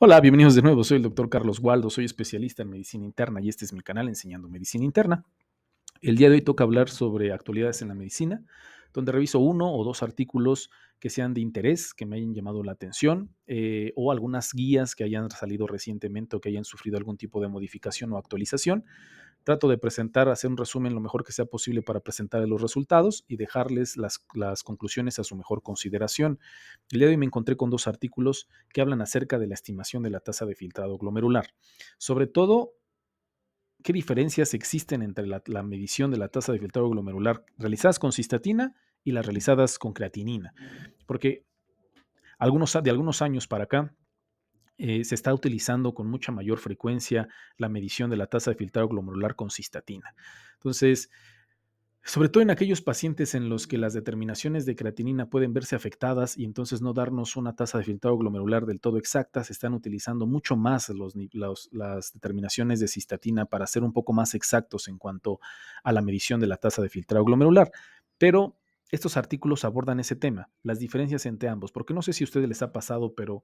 Hola, bienvenidos de nuevo. Soy el doctor Carlos Waldo, soy especialista en medicina interna y este es mi canal Enseñando Medicina Interna. El día de hoy toca hablar sobre actualidades en la medicina, donde reviso uno o dos artículos que sean de interés, que me hayan llamado la atención, o algunas guías que hayan salido recientemente o que hayan sufrido algún tipo de modificación o actualización. Trato de presentar, hacer un resumen lo mejor que sea posible para presentar los resultados y dejarles las conclusiones a su mejor consideración. El día de hoy me encontré con dos artículos que hablan acerca de la estimación de la tasa de filtrado glomerular. Sobre todo, qué diferencias existen entre la medición de la tasa de filtrado glomerular realizadas con cistatina y las realizadas con creatinina. Porque de algunos años para acá se está utilizando con mucha mayor frecuencia la medición de la tasa de filtrado glomerular con cistatina. Entonces, sobre todo en aquellos pacientes en los que las determinaciones de creatinina pueden verse afectadas y entonces no darnos una tasa de filtrado glomerular del todo exacta, se están utilizando mucho más las determinaciones de cistatina para ser un poco más exactos en cuanto a la medición de la tasa de filtrado glomerular. Pero estos artículos abordan ese tema, las diferencias entre ambos, porque no sé si a ustedes les ha pasado, pero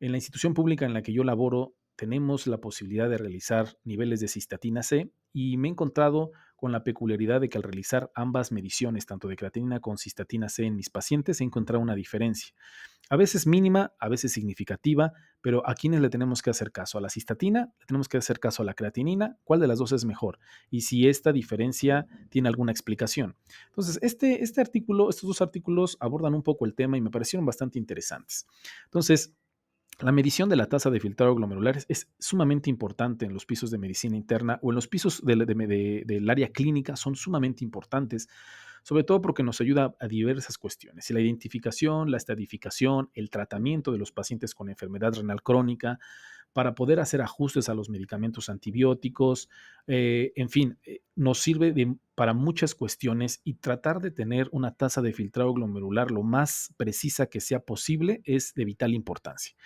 en la institución pública en la que yo laboro, tenemos la posibilidad de realizar niveles de cistatina C y me he encontrado con la peculiaridad de que al realizar ambas mediciones, tanto de creatinina con cistatina C en mis pacientes, he encontrado una diferencia. A veces mínima, a veces significativa, pero ¿a quiénes le tenemos que hacer caso? ¿A la cistatina? ¿Le tenemos que hacer caso a la creatinina? ¿Cuál de las dos es mejor? Y si esta diferencia tiene alguna explicación. Entonces, estos dos artículos abordan un poco el tema y me parecieron bastante interesantes. Entonces, la medición de la tasa de filtrado glomerular es sumamente importante en los pisos de medicina interna o en los pisos del área clínica, son sumamente importantes, sobre todo porque nos ayuda a diversas cuestiones: la identificación, la estadificación, el tratamiento de los pacientes con enfermedad renal crónica, para poder hacer ajustes a los medicamentos antibióticos, en fin, nos sirve para muchas cuestiones, y tratar de tener una tasa de filtrado glomerular lo más precisa que sea posible es de vital importancia.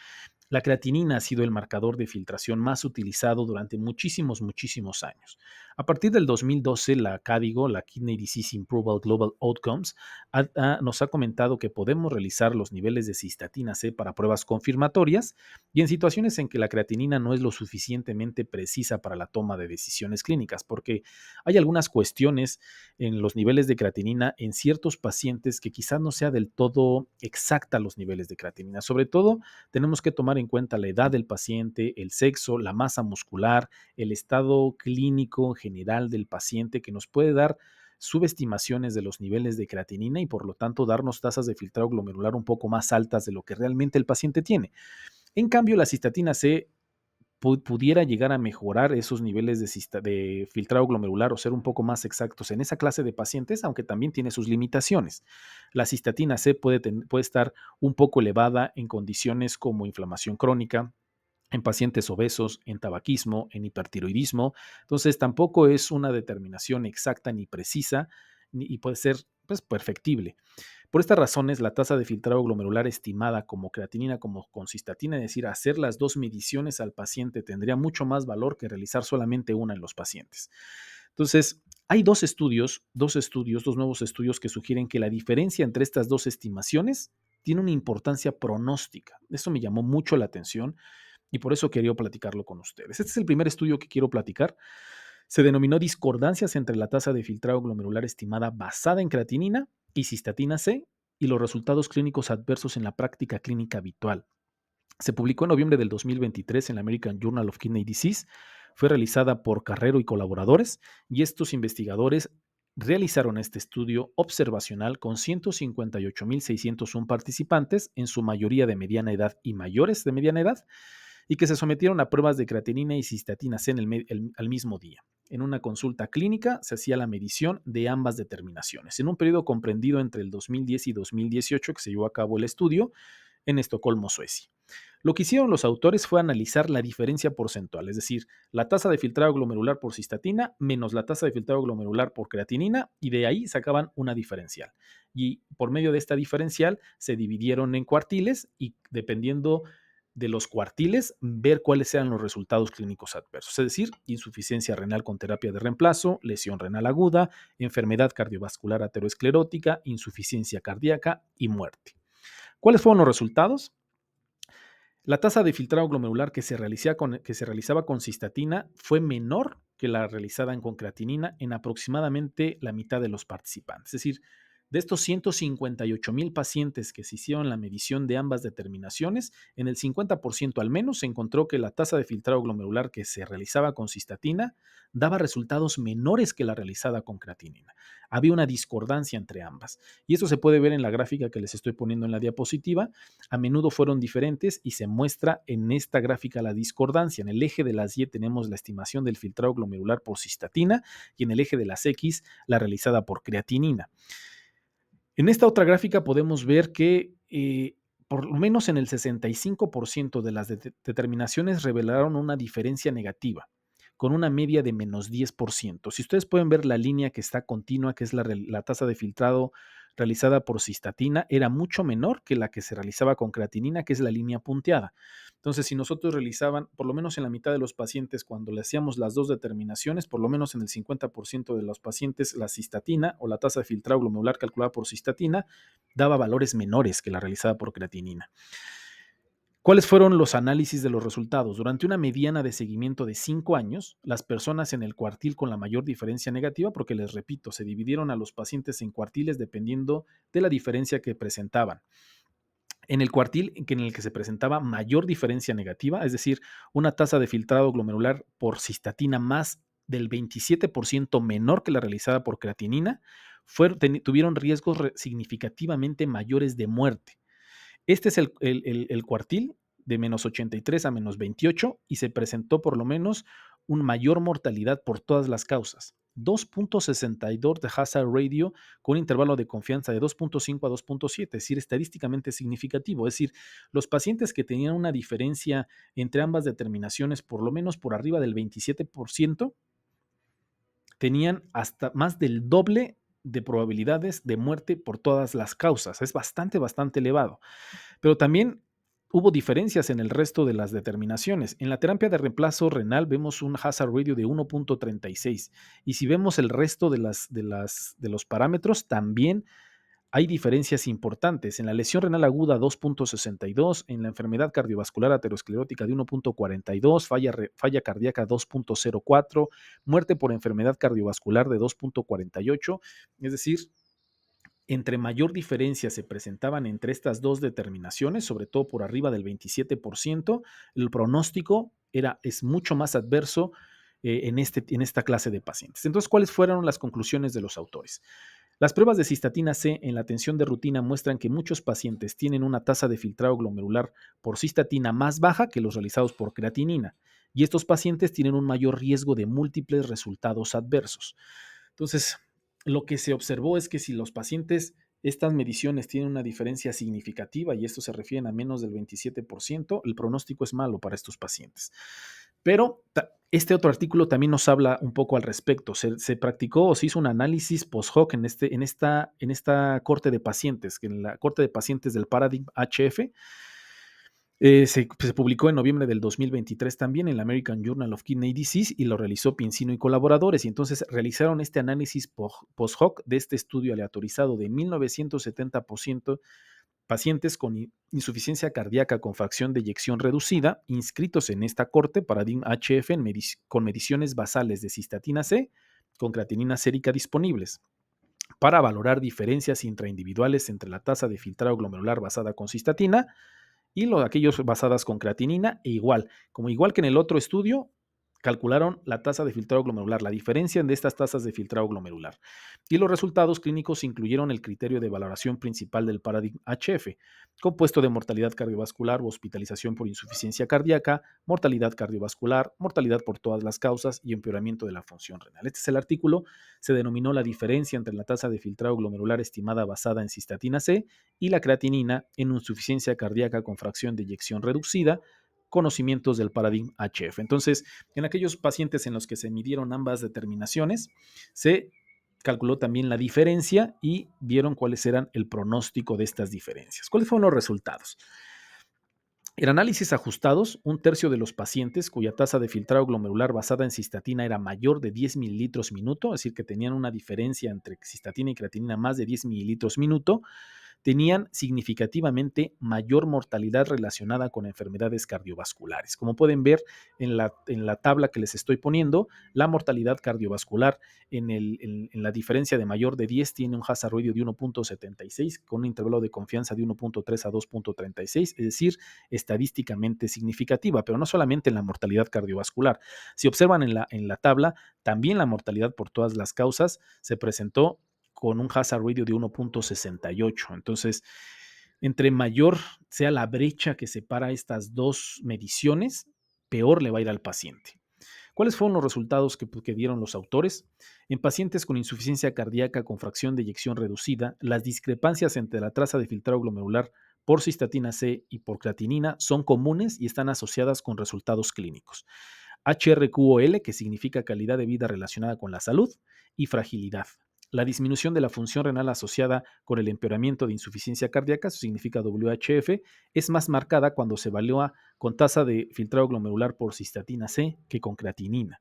La creatinina ha sido el marcador de filtración más utilizado durante muchísimos, muchísimos años. A partir del 2012, la KDIGO, la Kidney Disease Improvement Global Outcomes, nos ha comentado que podemos realizar los niveles de cistatina C para pruebas confirmatorias y en situaciones en que la creatinina no es lo suficientemente precisa para la toma de decisiones clínicas, porque hay algunas cuestiones en los niveles de creatinina en ciertos pacientes que quizás no sea del todo exacta los niveles de creatinina. Sobre todo, tenemos que tomar en cuenta la edad del paciente, el sexo, la masa muscular, el estado clínico general del paciente, que nos puede dar subestimaciones de los niveles de creatinina y por lo tanto darnos tasas de filtrado glomerular un poco más altas de lo que realmente el paciente tiene. En cambio, la cistatina C pudiera llegar a mejorar esos niveles de filtrado glomerular o ser un poco más exactos en esa clase de pacientes, aunque también tiene sus limitaciones. La cistatina C puede estar un poco elevada en condiciones como inflamación crónica, en pacientes obesos, en tabaquismo, en hipertiroidismo. Entonces, tampoco es una determinación exacta ni precisa y puede ser, pues, perfectible. Por estas razones, la tasa de filtrado glomerular estimada como creatinina como con cistatina, es decir, hacer las dos mediciones al paciente, tendría mucho más valor que realizar solamente una en los pacientes. Entonces, hay dos nuevos estudios que sugieren que la diferencia entre estas dos estimaciones tiene una importancia pronóstica. Esto me llamó mucho la atención y por eso quería platicarlo con ustedes. Este es el primer estudio que quiero platicar. Se denominó discordancias entre la tasa de filtrado glomerular estimada basada en creatinina y cistatina C y los resultados clínicos adversos en la práctica clínica habitual. Se publicó en noviembre del 2023 en la American Journal of Kidney Disease. Fue realizada por Carrero y colaboradores, y estos investigadores realizaron este estudio observacional con 158.601 participantes, en su mayoría de mediana edad y mayores de mediana edad, y que se sometieron a pruebas de creatinina y cistatina C al mismo día. En una consulta clínica se hacía la medición de ambas determinaciones. En un periodo comprendido entre el 2010 y 2018 que se llevó a cabo el estudio en Estocolmo, Suecia. Lo que hicieron los autores fue analizar la diferencia porcentual, es decir, la tasa de filtrado glomerular por cistatina menos la tasa de filtrado glomerular por creatinina, y de ahí sacaban una diferencial. Y por medio de esta diferencial se dividieron en cuartiles y, dependiendo de los cuartiles, ver cuáles eran los resultados clínicos adversos, es decir, insuficiencia renal con terapia de reemplazo, lesión renal aguda, enfermedad cardiovascular aterosclerótica, insuficiencia cardíaca y muerte. ¿Cuáles fueron los resultados? La tasa de filtrado glomerular que se realizaba con cistatina fue menor que la realizada con creatinina en aproximadamente la mitad de los participantes. Es decir, de estos 158,000 pacientes que se hicieron la medición de ambas determinaciones, en el 50% al menos se encontró que la tasa de filtrado glomerular que se realizaba con cistatina daba resultados menores que la realizada con creatinina. Había una discordancia entre ambas. Y esto se puede ver en la gráfica que les estoy poniendo en la diapositiva. A menudo fueron diferentes y se muestra en esta gráfica la discordancia. En el eje de las Y tenemos la estimación del filtrado glomerular por cistatina y en el eje de las X la realizada por creatinina. En esta otra gráfica podemos ver que por lo menos en el 65% de las determinaciones revelaron una diferencia negativa, con una media de menos 10%. Si ustedes pueden ver la línea que está continua, que es la tasa de filtrado realizada por cistatina, era mucho menor que la que se realizaba con creatinina, que es la línea punteada. Entonces, si nosotros realizaban, por lo menos en la mitad de los pacientes, cuando le hacíamos las dos determinaciones, por lo menos en el 50% de los pacientes, la cistatina o la tasa de filtrado glomerular calculada por cistatina daba valores menores que la realizada por creatinina. ¿Cuáles fueron los análisis de los resultados? Durante una mediana de seguimiento de 5 años, las personas en el cuartil con la mayor diferencia negativa, porque les repito, se dividieron a los pacientes en cuartiles dependiendo de la diferencia que presentaban. En el cuartil en el que se presentaba mayor diferencia negativa, es decir, una tasa de filtrado glomerular por cistatina más del 27% menor que la realizada por creatinina, tuvieron riesgos significativamente mayores de muerte. Este es el cuartil de menos 83 a menos 28 y se presentó por lo menos una mayor mortalidad por todas las causas. 2.62 de hazard ratio con un intervalo de confianza de 2.5 a 2.7, es decir, estadísticamente significativo. Es decir, los pacientes que tenían una diferencia entre ambas determinaciones por lo menos por arriba del 27%, tenían hasta más del doble de probabilidades de muerte por todas las causas. Es bastante, bastante elevado. Pero también hubo diferencias en el resto de las determinaciones. En la terapia de reemplazo renal vemos un hazard ratio de 1.36 y si vemos el resto de los parámetros también hay diferencias importantes. En la lesión renal aguda 2.62, en la enfermedad cardiovascular aterosclerótica de 1.42, falla cardíaca 2.04, muerte por enfermedad cardiovascular de 2.48, es decir, entre mayor diferencia se presentaban entre estas dos determinaciones, sobre todo por arriba del 27%, el pronóstico es mucho más adverso en esta clase de pacientes. Entonces, ¿cuáles fueron las conclusiones de los autores? Las pruebas de cistatina C en la atención de rutina muestran que muchos pacientes tienen una tasa de filtrado glomerular por cistatina más baja que los realizados por creatinina, y estos pacientes tienen un mayor riesgo de múltiples resultados adversos. Entonces, lo que se observó es que si los pacientes, estas mediciones tienen una diferencia significativa, y esto se refiere a menos del 27%, el pronóstico es malo para estos pacientes. Pero este otro artículo también nos habla un poco al respecto. Se practicó o se hizo un análisis post-hoc en esta corte de pacientes, en la corte de pacientes del Paradigm HF. Se publicó en noviembre del 2023 también en la American Journal of Kidney Disease y lo realizó Pincino y colaboradores. Y entonces realizaron este análisis post-hoc de este estudio aleatorizado de 1970 pacientes con insuficiencia cardíaca con fracción de eyección reducida, inscritos en esta corte Paradigm HF con mediciones basales de cistatina C con creatinina sérica disponibles para valorar diferencias intraindividuales entre la tasa de filtrado glomerular basada con cistatina y aquellos basadas con creatinina, igual que en el otro estudio, calcularon la tasa de filtrado glomerular, la diferencia de estas tasas de filtrado glomerular. Y los resultados clínicos incluyeron el criterio de valoración principal del Paradigm HF, compuesto de mortalidad cardiovascular o hospitalización por insuficiencia cardíaca, mortalidad cardiovascular, mortalidad por todas las causas y empeoramiento de la función renal. Este es el artículo, se denominó la diferencia entre la tasa de filtrado glomerular estimada basada en cistatina C y la creatinina en insuficiencia cardíaca con fracción de eyección reducida, conocimientos del Paradigm HF. Entonces, en aquellos pacientes en los que se midieron ambas determinaciones, se calculó también la diferencia y vieron cuáles eran el pronóstico de estas diferencias. ¿Cuáles fueron los resultados? En análisis ajustados, un tercio de los pacientes cuya tasa de filtrado glomerular basada en cistatina era mayor de 10 mililitros minuto, es decir, que tenían una diferencia entre cistatina y creatinina más de 10 mililitros minuto, tenían significativamente mayor mortalidad relacionada con enfermedades cardiovasculares. Como pueden ver en la tabla que les estoy poniendo, la mortalidad cardiovascular en la diferencia de mayor de 10 tiene un hazard ratio de 1.76 con un intervalo de confianza de 1.3 a 2.36, es decir, estadísticamente significativa, pero no solamente en la mortalidad cardiovascular. Si observan en la tabla, también la mortalidad por todas las causas se presentó con un hazard ratio de 1.68. Entonces, entre mayor sea la brecha que separa estas dos mediciones, peor le va a ir al paciente. ¿Cuáles fueron los resultados que dieron los autores? En pacientes con insuficiencia cardíaca con fracción de eyección reducida, las discrepancias entre la tasa de filtrado glomerular por cistatina C y por creatinina son comunes y están asociadas con resultados clínicos. HRQOL, que significa calidad de vida relacionada con la salud, y fragilidad. La disminución de la función renal asociada con el empeoramiento de insuficiencia cardíaca, eso significa WHF, es más marcada cuando se evalúa con tasa de filtrado glomerular por cistatina C que con creatinina.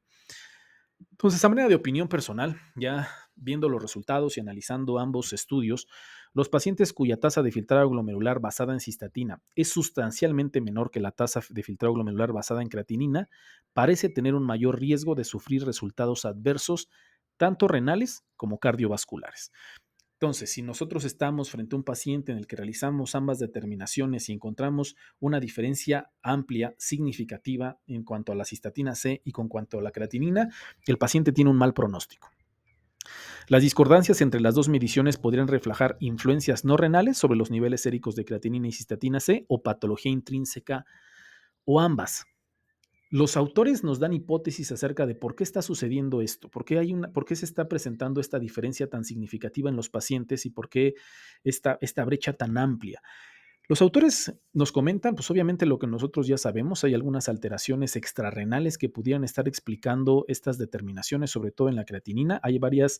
Entonces, a manera de opinión personal, ya viendo los resultados y analizando ambos estudios, los pacientes cuya tasa de filtrado glomerular basada en cistatina es sustancialmente menor que la tasa de filtrado glomerular basada en creatinina, parece tener un mayor riesgo de sufrir resultados adversos, tanto renales como cardiovasculares. Entonces, si nosotros estamos frente a un paciente en el que realizamos ambas determinaciones y encontramos una diferencia amplia, significativa en cuanto a la cistatina C y con cuanto a la creatinina, el paciente tiene un mal pronóstico. Las discordancias entre las dos mediciones podrían reflejar influencias no renales sobre los niveles séricos de creatinina y cistatina C o patología intrínseca o ambas. Los autores nos dan hipótesis acerca de por qué está sucediendo esto, por qué se está presentando esta diferencia tan significativa en los pacientes y por qué esta brecha tan amplia. Los autores nos comentan, pues obviamente lo que nosotros ya sabemos, hay algunas alteraciones extrarrenales que pudieran estar explicando estas determinaciones, sobre todo en la creatinina. Hay varias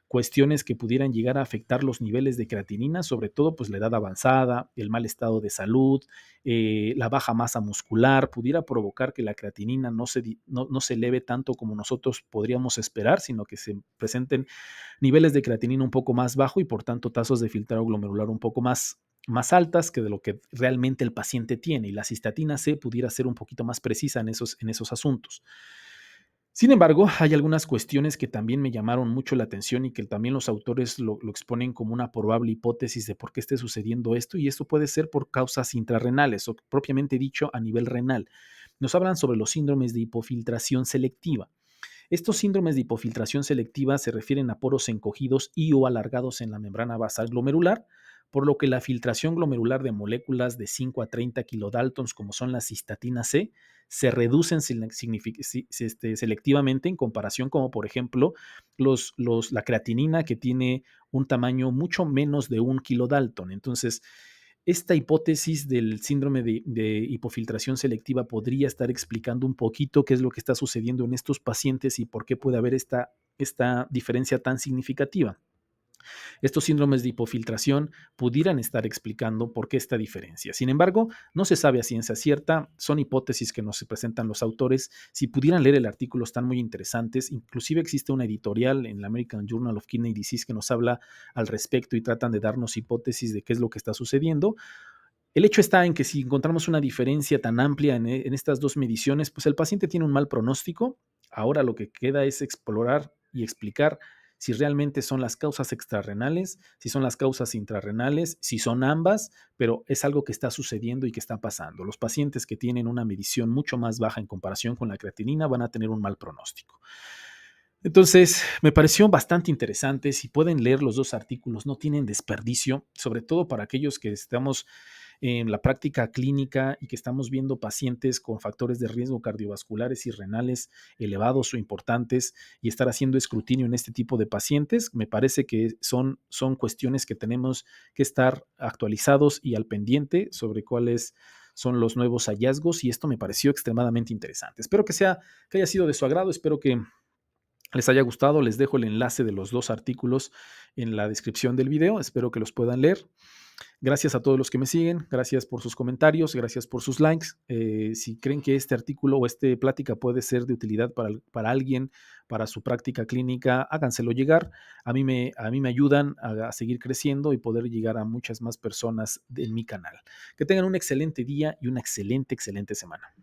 cuestiones que pudieran llegar a afectar los niveles de creatinina, sobre todo pues la edad avanzada, el mal estado de salud, la baja masa muscular, pudiera provocar que la creatinina no se eleve tanto como nosotros podríamos esperar, sino que se presenten niveles de creatinina un poco más bajo y por tanto tasas de filtrado glomerular un poco más altas que de lo que realmente el paciente tiene, y la cistatina C pudiera ser un poquito más precisa en esos asuntos. Sin embargo, hay algunas cuestiones que también me llamaron mucho la atención y que también los autores lo exponen como una probable hipótesis de por qué esté sucediendo esto, y esto puede ser por causas intrarrenales o propiamente dicho a nivel renal. Nos hablan sobre los síndromes de hipofiltración selectiva. Estos síndromes de hipofiltración selectiva se refieren a poros encogidos y o alargados en la membrana basal glomerular, por lo que la filtración glomerular de moléculas de 5 a 30 kilodaltons, como son la cistatina C, se reducen selectivamente en comparación como por ejemplo la creatinina, que tiene un tamaño mucho menos de 1 kilodalton. Entonces, esta hipótesis del síndrome de hipofiltración selectiva podría estar explicando un poquito qué es lo que está sucediendo en estos pacientes y por qué puede haber esta diferencia tan significativa. Estos síndromes de hipofiltración pudieran estar explicando por qué esta diferencia. Sin embargo, no se sabe a ciencia cierta, son hipótesis que nos presentan los autores. Si pudieran leer el artículo, están muy interesantes. Inclusive existe una editorial en la American Journal of Kidney Disease que nos habla al respecto y tratan de darnos hipótesis de qué es lo que está sucediendo. El hecho está en que si encontramos una diferencia tan amplia en estas dos mediciones, pues el paciente tiene un mal pronóstico. Ahora lo que queda es explorar y explicar si realmente son las causas extrarrenales, si son las causas intrarrenales, si son ambas, pero es algo que está sucediendo y que está pasando. Los pacientes que tienen una medición mucho más baja en comparación con la creatinina van a tener un mal pronóstico. Entonces, me pareció bastante interesante. Si pueden leer los dos artículos, no tienen desperdicio, sobre todo para aquellos que estamos en la práctica clínica y que estamos viendo pacientes con factores de riesgo cardiovasculares y renales elevados o importantes, y estar haciendo escrutinio en este tipo de pacientes. Me parece que son cuestiones que tenemos que estar actualizados y al pendiente sobre cuáles son los nuevos hallazgos, y esto me pareció extremadamente interesante. Espero que haya sido de su agrado, espero que les haya gustado. Les dejo el enlace de los dos artículos en la descripción del video. Espero que los puedan leer. Gracias a todos los que me siguen, gracias por sus comentarios, gracias por sus likes. Si creen que este artículo o esta plática puede ser de utilidad para alguien, para su práctica clínica, háganselo llegar. A mí me ayudan a seguir creciendo y poder llegar a muchas más personas en mi canal. Que tengan un excelente día y una excelente, excelente semana.